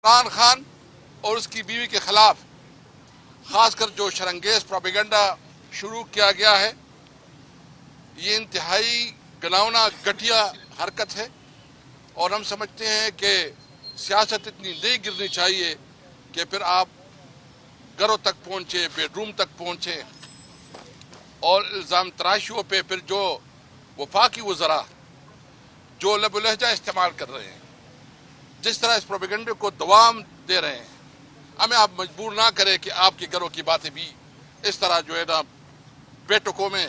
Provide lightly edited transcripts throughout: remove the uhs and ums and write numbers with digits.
عمران خان اور اس کی بیوی کے خلاف خاص کر جو شرانگیز پروپیگنڈا شروع کیا گیا ہے، یہ انتہائی گناؤنا گھٹیا حرکت ہے، اور ہم سمجھتے ہیں کہ سیاست اتنی نہیں گرنی چاہیے کہ پھر آپ گھروں تک پہنچے، بیڈ روم تک پہنچے، اور الزام تراشیوں پہ پھر جو وفاقی وزراء جو لب و لہجہ استعمال کر رہے ہیں، جس طرح اس پروپیگنڈے کو دوام دے رہے ہیں، ہمیں آپ مجبور نہ کریں کہ آپ کے گھروں کی باتیں بھی اس طرح جو ہے نا بیٹھکوں میں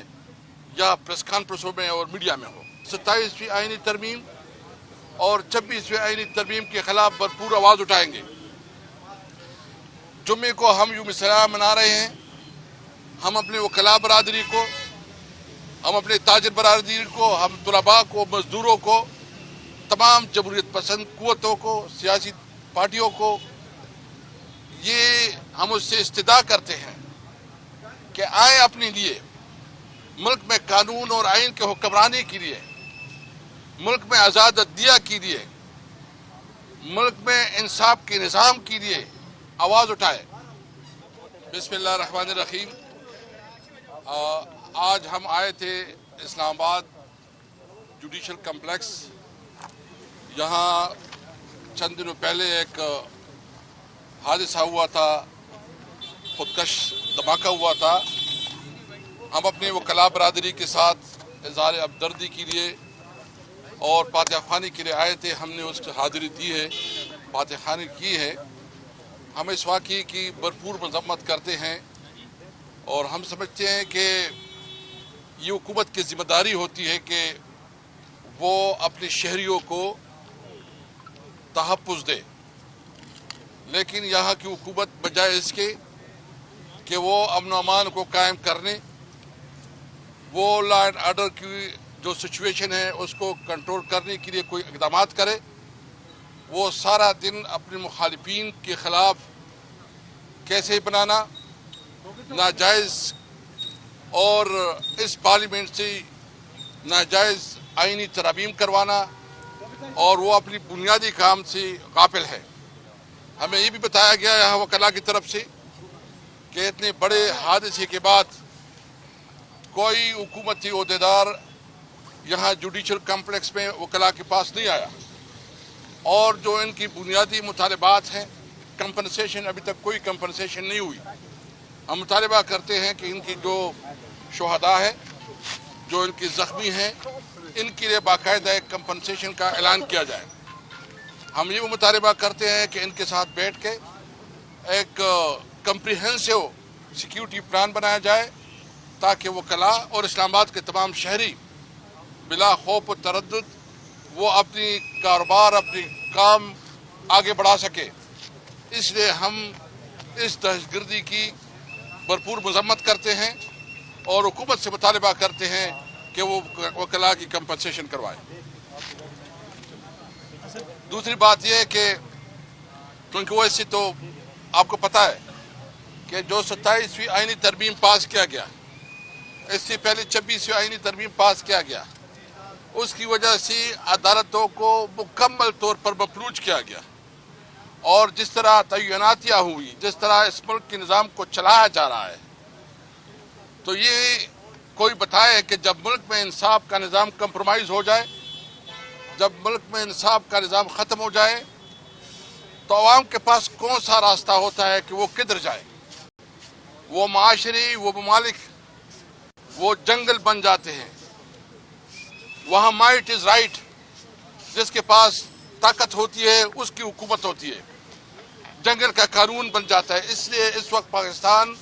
یا پریس کانفرنسوں میں اور میڈیا میں ہو۔ 27ویں آئینی ترمیم اور 26ویں آئینی ترمیم کے خلاف بھرپور آواز اٹھائیں گے۔ جمعے کو ہم یوم سیام منا رہے ہیں، ہم اپنے وکلاء برادری کو، ہم اپنے تاجر برادری کو، ہم طلباء کو، مزدوروں کو، تمام جمہوریت پسند قوتوں کو، سیاسی پارٹیوں کو یہ ہم اس سے استدعا کرتے ہیں کہ آئیں اپنے لیے ملک میں قانون اور آئین کے حکمرانی کے لیے، ملک میں آزاد عدلیہ کے لیے، ملک میں انصاف کے نظام کے لیے آواز اٹھائے۔ بسم اللہ الرحمن الرحیم۔ آج ہم آئے تھے اسلام آباد جوڈیشل کمپلیکس۔ یہاں چند دنوں پہلے ایک حادثہ ہوا تھا، خودکش دھماکہ ہوا تھا۔ ہم اپنے وکلاء برادری کے ساتھ اظہار ہمدردی کے لیے اور فاتحہ خوانی کے لیے آئے تھے۔ ہم نے اس کی حاضری دی ہے، فاتحہ خوانی کی ہے۔ ہم اس واقعے کی بھرپور مذمت کرتے ہیں، اور ہم سمجھتے ہیں کہ یہ حکومت کی ذمہ داری ہوتی ہے کہ وہ اپنے شہریوں کو تحفظ دے، لیکن یہاں کی حکومت بجائے اس کے کہ وہ امن و امان کو قائم کرنے، وہ لا اینڈ آرڈر کی جو سچویشن ہے اس کو کنٹرول کرنے کے لیے کوئی اقدامات کرے، وہ سارا دن اپنے مخالفین کے خلاف کیسے بنانا، ناجائز اور اس پارلیمنٹ سے ناجائز آئینی ترامیم کروانا، اور وہ اپنی بنیادی کام سے غافل ہے۔ ہمیں یہ بھی بتایا گیا یہاں وکلاء کی طرف سے کہ اتنے بڑے حادثے کے بعد کوئی حکومتی عہدیدار یہاں جوڈیشل کمپلیکس میں وکلاء کے پاس نہیں آیا، اور جو ان کی بنیادی مطالبات ہیں، کمپنسیشن، ابھی تک کوئی کمپنسیشن نہیں ہوئی۔ ہم مطالبہ کرتے ہیں کہ ان کی جو شہداء ہیں، جو ان کی زخمی ہیں، ان کے لیے باقاعدہ ایک کمپنسیشن کا اعلان کیا جائے۔ ہم یہ مطالبہ کرتے ہیں کہ ان کے ساتھ بیٹھ کے ایک کمپریہنسو سیکیورٹی پلان بنایا جائے، تاکہ وکلاء اور اسلام آباد کے تمام شہری بلا خوف و تردد وہ اپنی کاروبار، اپنی کام آگے بڑھا سکے۔ اس لیے ہم اس دہشت گردی کی بھرپور مذمت کرتے ہیں اور حکومت سے مطالبہ کرتے ہیں کہ وہ وکلاء کی کمپنسیشن کروائے۔ دوسری بات یہ ہے کہ کیونکہ وہ اس سے تو آپ کو پتہ ہے کہ جو 27ویں آئینی ترمیم پاس کیا گیا، اس سے پہلے 26ویں آئینی ترمیم پاس کیا گیا، اس کی وجہ سے عدالتوں کو مکمل طور پر مفلوج کیا گیا، اور جس طرح تعیناتیاں ہوئی، جس طرح اس ملک کے نظام کو چلایا جا رہا ہے، تو یہ کوئی بتائے کہ جب ملک میں انصاف کا نظام کمپرومائز ہو جائے، جب ملک میں انصاف کا نظام ختم ہو جائے، تو عوام کے پاس کون سا راستہ ہوتا ہے کہ وہ کدھر جائے؟ وہ معاشرے، وہ ممالک، وہ جنگل بن جاتے ہیں۔ وہاں مائٹ از رائٹ، جس کے پاس طاقت ہوتی ہے اس کی حکومت ہوتی ہے، جنگل کا قانون بن جاتا ہے۔ اس لیے اس وقت پاکستان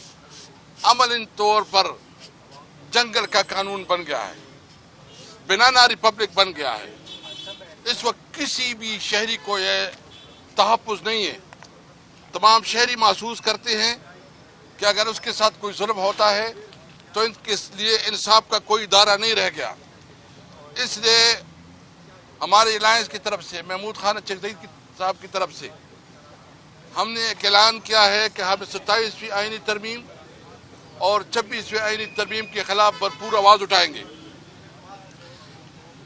عملی طور پر جنگل کا قانون بن گیا ہے، بنانا ریپبلک بن گیا ہے۔ اس وقت کسی بھی شہری کو یہ تحفظ نہیں ہے۔ تمام شہری محسوس کرتے ہیں کہ اگر اس کے ساتھ کوئی ظلم ہوتا ہے تو ان کے لیے انصاف کا کوئی ادارہ نہیں رہ گیا۔ اس لیے ہمارے الائنس کی طرف سے، محمود خان چکدئی صاحب کی طرف سے، ہم نے ایک اعلان کیا ہے کہ ہم 27ویں آئینی ترمیم اور 26ویں آئینی ترمیم کے خلاف بھرپور آواز اٹھائیں گے۔